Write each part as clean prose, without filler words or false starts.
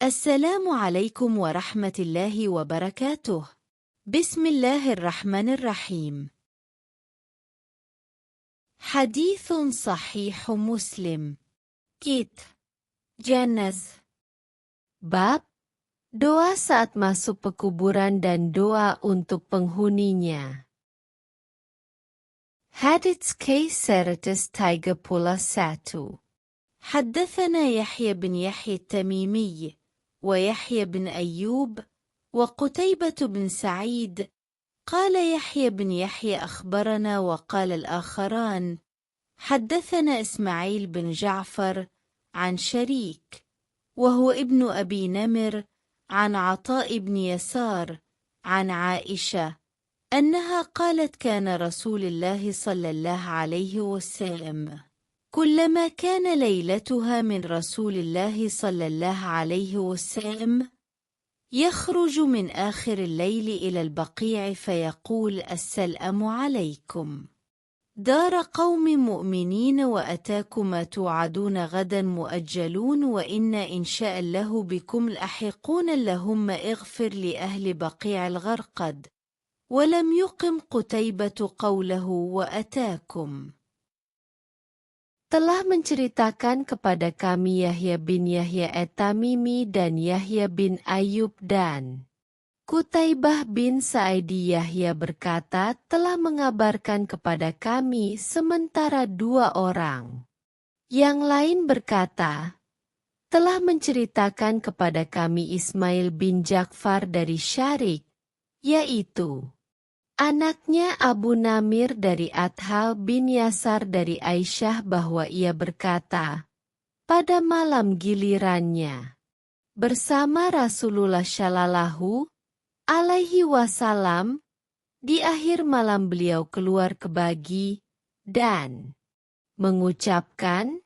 السلام عليكم ورحمة الله وبركاته. بسم الله الرحمن الرحيم. حديث صحيح مسلم. Kit. Janaz. Bab doa saat masuk pekuburan dan doa untuk penghuninya. Hadits K131. حدثنا يحيى بن يحيى التميمي ويحيى بن أيوب وقتيبة بن سعيد. قال يحيى بن يحيى أخبرنا، وقال الآخران حدثنا إسماعيل بن جعفر عن شريك وهو ابن أبي نمر عن عطاء بن يسار عن عائشة أنها قالت كان رسول الله صلى الله عليه وسلم كلما كان ليلتها من رسول الله صلى الله عليه وسلم يخرج من آخر الليل إلى البقيع فيقول السلام عليكم دار قوم مؤمنين وأتاكم ما توعدون غدا مؤجلون وإنا إن شاء الله بكم لاحقون اللهم اغفر لأهل بقيع الغرقد. ولم يقم قتيبة قوله وأتاكم. Telah menceritakan kepada kami Yahya bin Yahya at-Tamimi dan Yahya bin Ayub dan Qutaibah bin Sa'idi. Yahya berkata telah mengabarkan kepada kami sementara dua orang. Yang lain berkata telah menceritakan kepada kami Ismail bin Ja'far dari Syarik, yaitu anaknya Abu Namir dari Athal bin Yasar dari Aisyah bahwa ia berkata, pada malam gilirannya, bersama Rasulullah Shallallahu Alaihi Wasallam, di akhir malam beliau keluar ke bagi dan mengucapkan,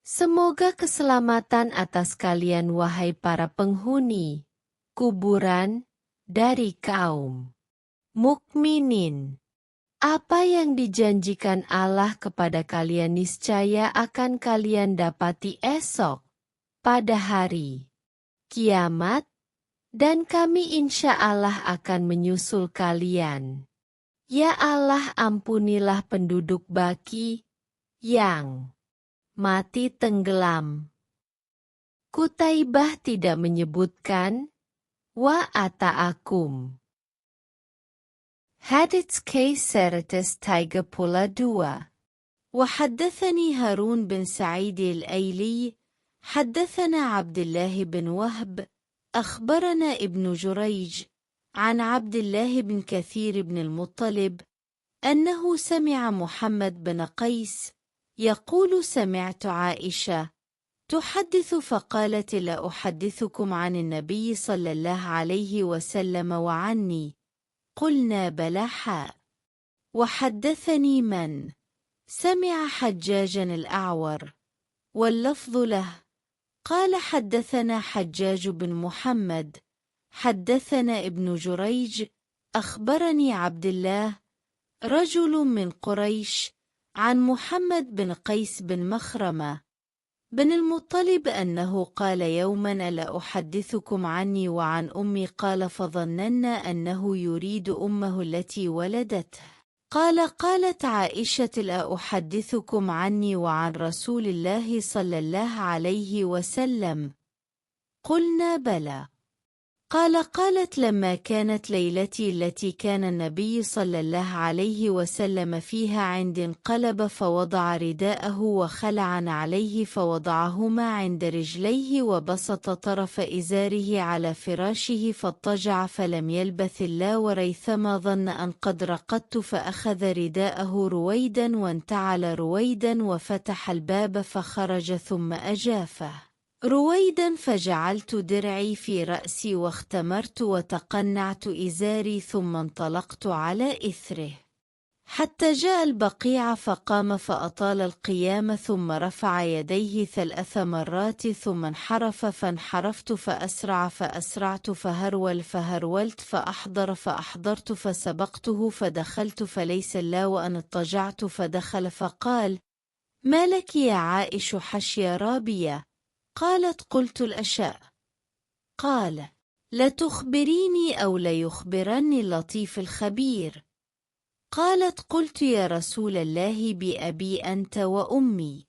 semoga keselamatan atas kalian wahai para penghuni kuburan dari kaum mukminin. Apa yang dijanjikan Allah kepada kalian niscaya akan kalian dapati esok, pada hari kiamat, dan kami insya Allah akan menyusul kalian. Ya Allah, ampunilah penduduk baki yang mati tenggelam. Qutaibah tidak menyebutkan wa ata'akum. Hadits K132. وحدثني هارون بن سعيد الأيلي حدثنا عبد الله بن وهب أخبرنا ابن جريج عن عبد الله بن كثير بن المطلب أنه سمع محمد بن قيس يقول سمعت عائشة تحدث فقالت لا أحدثكم عن النبي صلى الله عليه وسلم وعني. قلنا بلى حاء. وحدثني من سمع حجاجا الأعور واللفظ له قال حدثنا حجاج بن محمد حدثنا ابن جريج أخبرني عبد الله رجل من قريش عن محمد بن قيس بن مخرمة بن المطلب أنه قال يوما ألا أحدثكم عني وعن أمي قال فظننا أنه يريد أمه التي ولدته قالت عائشة لا أحدثكم عني وعن رسول الله صلى الله عليه وسلم. قلنا بلى. قالت لما كانت ليلتي التي كان النبي صلى الله عليه وسلم فيها عندي انقلب فوضع رداءه وخلع عليه فوضعهما عند رجليه وبسط طرف إزاره على فراشه فاضطجع فلم يلبث الله وريثما ظن أن قد رقدت فأخذ رداءه رويدا وانتعل رويدا وفتح الباب فخرج ثم أجافه رويدا فجعلت درعي في رأسي واختمرت وتقنعت إزاري ثم انطلقت على إثره حتى جاء البقيع فقام فأطال القيام ثم رفع يديه 3 مرات ثم انحرف فانحرفت فأسرع فأسرعت فهرول فهرولت فأحضر فأحضرت فسبقته فدخلت فليس الله وأن اضطجعت فدخل فقال ما لك يا عائش حشي رابية؟ قالت قلت الأشاء قال: لتخبريني أو ليخبرني اللطيف الخبير؟ قالت: قلت يا رسول الله بأبي أنت وأمي.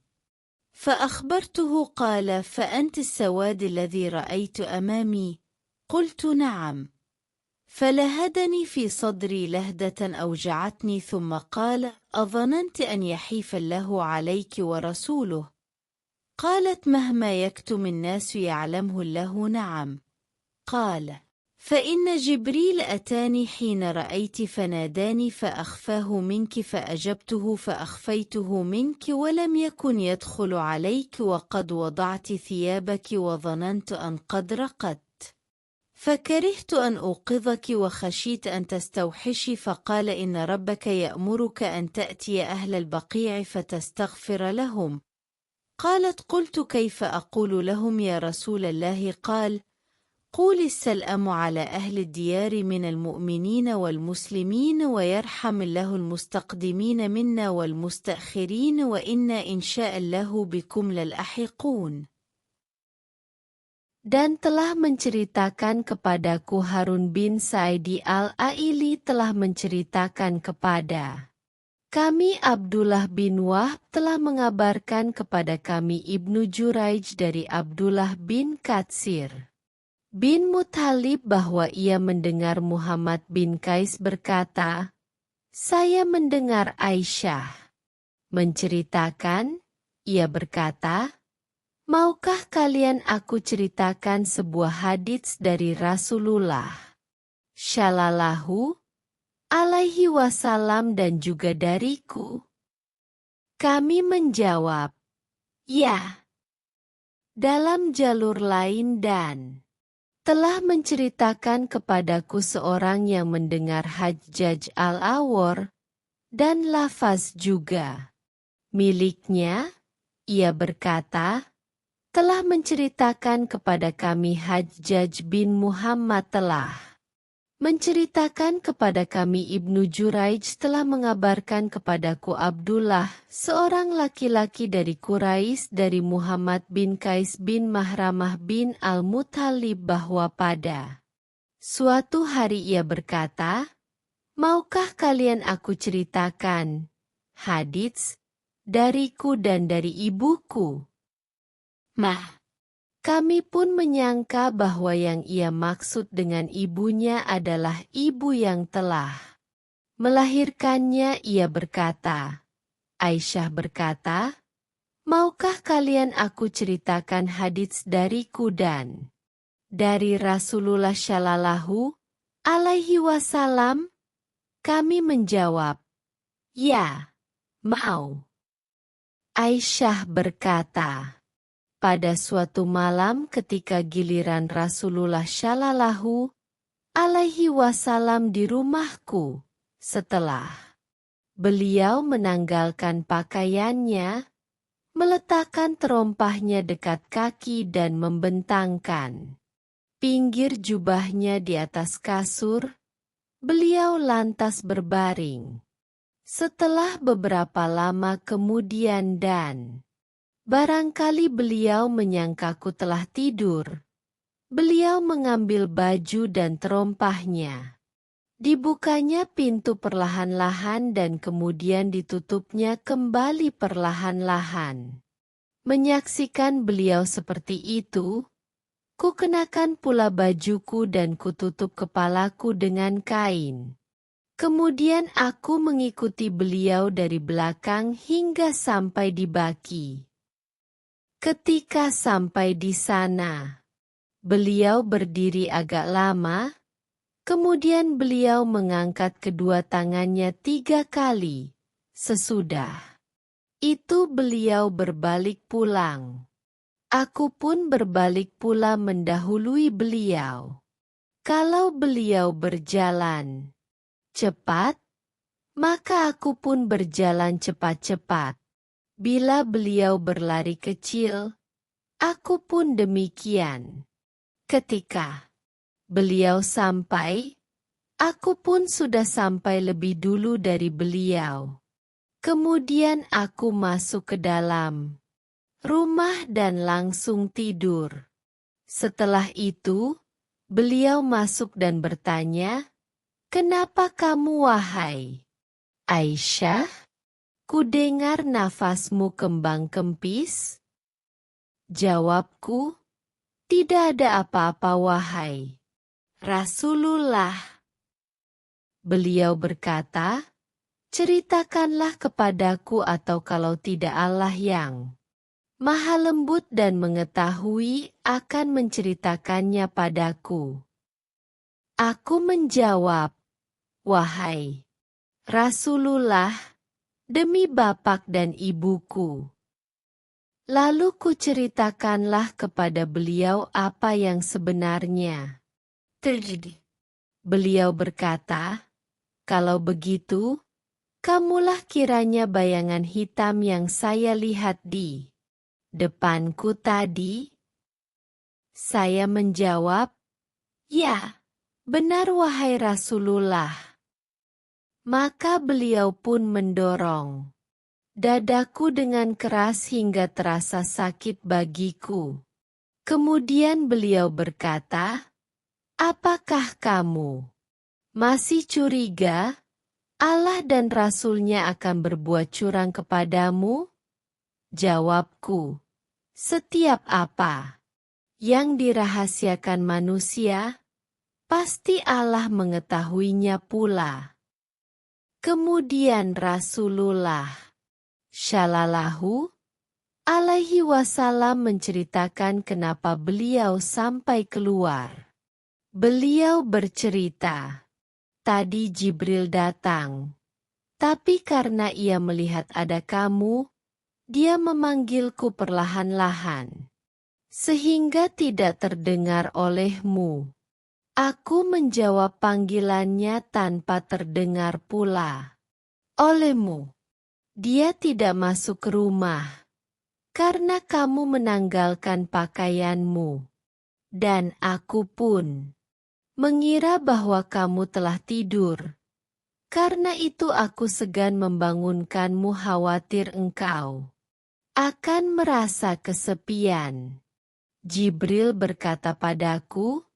فأخبرته. قال: فأنت السواد الذي رأيت أمامي؟ قلت: نعم. فلهدني في صدري لهدة أوجعتني، ثم قال: أظننت أن يحيف الله عليك ورسوله؟ قالت: مهما يكتم الناس يعلمه الله. نعم. قال: فإن جبريل أتاني حين رأيت فناداني فأخفاه منك، فأجبته فأخفيته منك، ولم يكن يدخل عليك وقد وضعت ثيابك، وظننت أن قد رقدت، فكرهت أن أوقظك وخشيت أن تستوحشي. فقال: إن ربك يأمرك أن تأتي أهل البقيع فتستغفر لهم. قالت: قلت: كيف أقول لهم يا رسول الله؟ قال: قولي: السلام على أهل الديار من المؤمنين والمسلمين، ويرحم الله المستقدمين منا والمستأخرين، وإنا إن شاء الله بكم للاحقون. Dan telah menceritakan kepadaku Harun bin Sa'idi al-Aili telah menceritakan kepada kami Abdullah bin Wahb telah mengabarkan kepada kami Ibnu Juraij dari Abdullah bin Katsir bin Muthalib bahwa ia mendengar Muhammad bin Qais berkata, saya mendengar Aisyah menceritakan, ia berkata, maukah kalian aku ceritakan sebuah hadits dari Rasulullah Shallallahu alaihi wasallam dan juga dariku? Kami menjawab, ya. Dalam jalur lain dan telah menceritakan kepadaku seorang yang mendengar Hajjaj al-Awar dan lafaz juga miliknya, ia berkata, telah menceritakan kepada kami Hajjaj bin Muhammad telah menceritakan kepada kami Ibnu Juraij telah mengabarkan kepadaku Abdullah, seorang laki-laki dari Quraisy dari Muhammad bin Qais bin Mahramah bin Al-Muthalib bahwa pada suatu hari ia berkata, maukah kalian aku ceritakan hadits dariku dan dari ibuku? Kami pun menyangka bahwa yang ia maksud dengan ibunya adalah ibu yang telah melahirkannya. Ia berkata, Aisyah berkata, maukah kalian aku ceritakan hadits dariku dan dari Rasulullah Shallallahu alaihi wasallam? Kami menjawab, ya, mau. Aisyah berkata, pada suatu malam ketika giliran Rasulullah Shallallahu alaihi wasallam di rumahku, setelah beliau menanggalkan pakaiannya, meletakkan terompahnya dekat kaki dan membentangkan pinggir jubahnya di atas kasur, beliau lantas berbaring. Setelah beberapa lama kemudian dan barangkali beliau menyangkaku telah tidur, beliau mengambil baju dan terompahnya. Dibukanya pintu perlahan-lahan dan kemudian ditutupnya kembali perlahan-lahan. Menyaksikan beliau seperti itu, kukenakan pula bajuku dan kututup kepalaku dengan kain. Kemudian aku mengikuti beliau dari belakang hingga sampai di baki. Ketika sampai di sana, beliau berdiri agak lama, kemudian beliau mengangkat kedua tangannya 3 kali. Sesudah itu beliau berbalik pulang. Aku pun berbalik pula mendahului beliau. Kalau beliau berjalan cepat, maka aku pun berjalan cepat-cepat. Bila beliau berlari kecil, aku pun demikian. Ketika beliau sampai, aku pun sudah sampai lebih dulu dari beliau. Kemudian aku masuk ke dalam rumah dan langsung tidur. Setelah itu, beliau masuk dan bertanya, "Kenapa kamu wahai Aisyah? Kudengar nafasmu kembang kempis?" Jawabku, "Tidak ada apa-apa wahai Rasulullah." Beliau berkata, "Ceritakanlah kepadaku, atau kalau tidak Allah yang Maha Lembut dan mengetahui akan menceritakannya padaku." Aku menjawab, "Wahai Rasulullah, demi bapak dan ibuku." Lalu kuceritakanlah kepada beliau apa yang sebenarnya terjadi. Beliau berkata, "Kalau begitu, kamulah kiranya bayangan hitam yang saya lihat di depanku tadi?" Saya menjawab, "Ya, benar wahai Rasulullah." Maka beliau pun mendorong dadaku dengan keras hingga terasa sakit bagiku. Kemudian beliau berkata, "Apakah kamu masih curiga Allah dan Rasul-Nya akan berbuat curang kepadamu?" Jawabku, "Setiap apa yang dirahasiakan manusia, pasti Allah mengetahuinya pula." Kemudian Rasulullah Shallallahu alaihi wasallam menceritakan kenapa beliau sampai keluar. Beliau bercerita, "Tadi Jibril datang, tapi karena ia melihat ada kamu, dia memanggilku perlahan-lahan, sehingga tidak terdengar olehmu. Aku menjawab panggilannya tanpa terdengar pula olehmu. Dia tidak masuk ke rumah, karena kamu menanggalkan pakaianmu. Dan aku pun mengira bahwa kamu telah tidur. Karena itu aku segan membangunkanmu, khawatir engkau akan merasa kesepian." Jibril berkata padaku,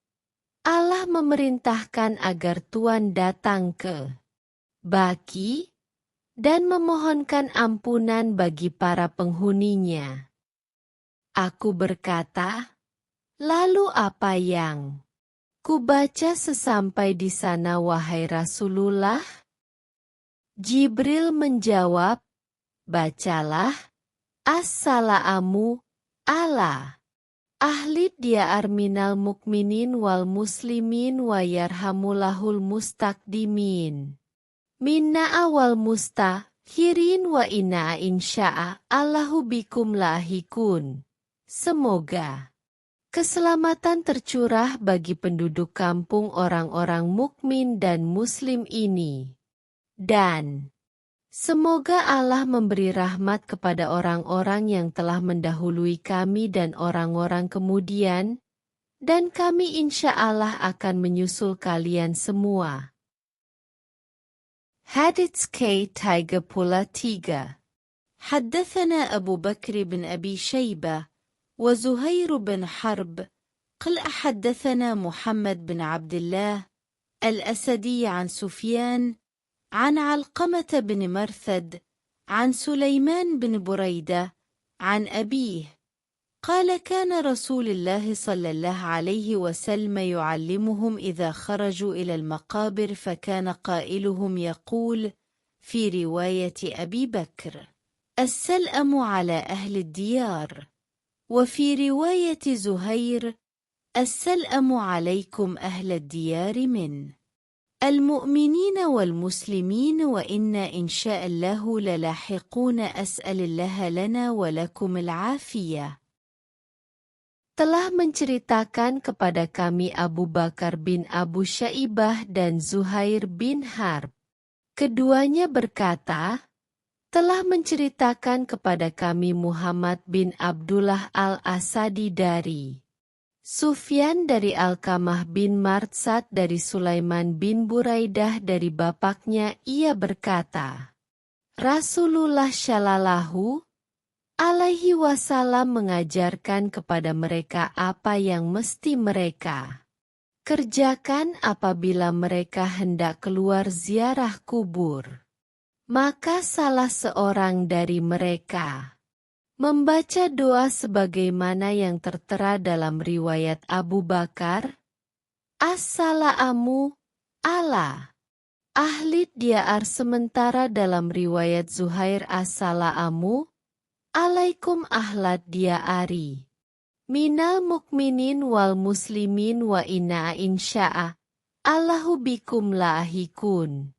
"Allah memerintahkan agar Tuan datang ke Baqi dan memohonkan ampunan bagi para penghuninya." Aku berkata, "Lalu apa yang kubaca sesampai di sana wahai Rasulullah?" Jibril menjawab, "Bacalah, As-salamu ala ahli diyar minal mukminin wal muslimin wa yarhamulahul mustaqdimin minna awal mustakhirin wa inna insya'a Allahu bikum lahikun." Semoga keselamatan tercurah bagi penduduk kampung orang-orang mukmin dan muslim ini. Dan semoga Allah memberi rahmat kepada orang-orang yang telah mendahului kami dan orang-orang kemudian, dan kami insya Allah akan menyusul kalian semua. Hadits K33. حدثنا أبو بكر بن أبي شيبة وزهير بن حرب قال حدثنا محمد بن عبد الله الأسدي عن سفيان عن علقمة بن مرثد عن سليمان بن بريدة عن أبيه قال كان رسول الله صلى الله عليه وسلم يعلمهم إذا خرجوا إلى المقابر، فكان قائلهم يقول في رواية أبي بكر: السلأم على أهل الديار، وفي رواية زهير: السلأم عليكم أهل الديار من المؤمنين والمسلمين وإنا إن شاء الله للاحقون أسأل الله لنا ولكم العافية. Telah menceritakan kepada kami Abu Bakar bin Abu Syaibah dan Zuhair bin Harb. Keduanya berkata, telah menceritakan kepada kami Muhammad bin Abdullah al-Asadi dari Sufyan dari Alkamah bin Martsad dari Sulaiman bin Buraidah dari bapaknya, ia berkata, Rasulullah Shallallahu alaihi wasallam mengajarkan kepada mereka apa yang mesti mereka kerjakan apabila mereka hendak keluar ziarah kubur. Maka salah seorang dari mereka membaca doa sebagaimana yang tertera dalam riwayat Abu Bakar, As-salaamu ala ahli diar, sementara dalam riwayat Zuhair As-salaamu alaikum ahlat diari minal mukminin wal muslimin wa inna insya'a Allahu bikum lahikun.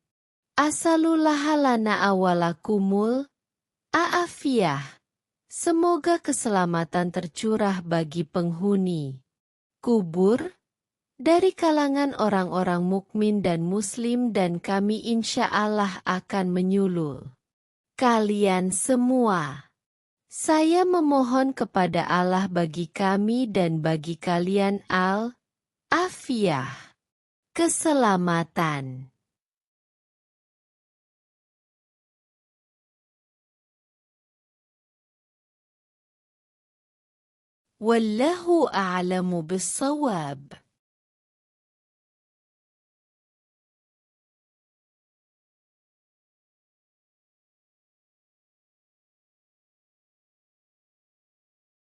Asalulahalana awalakumul aafiyah. Semoga keselamatan tercurah bagi penghuni kubur dari kalangan orang-orang mukmin dan muslim, dan kami insya Allah akan menyulul kalian semua. Saya memohon kepada Allah bagi kami dan bagi kalian al-afiyah, keselamatan. Wallahu a'lamu bis-shawab.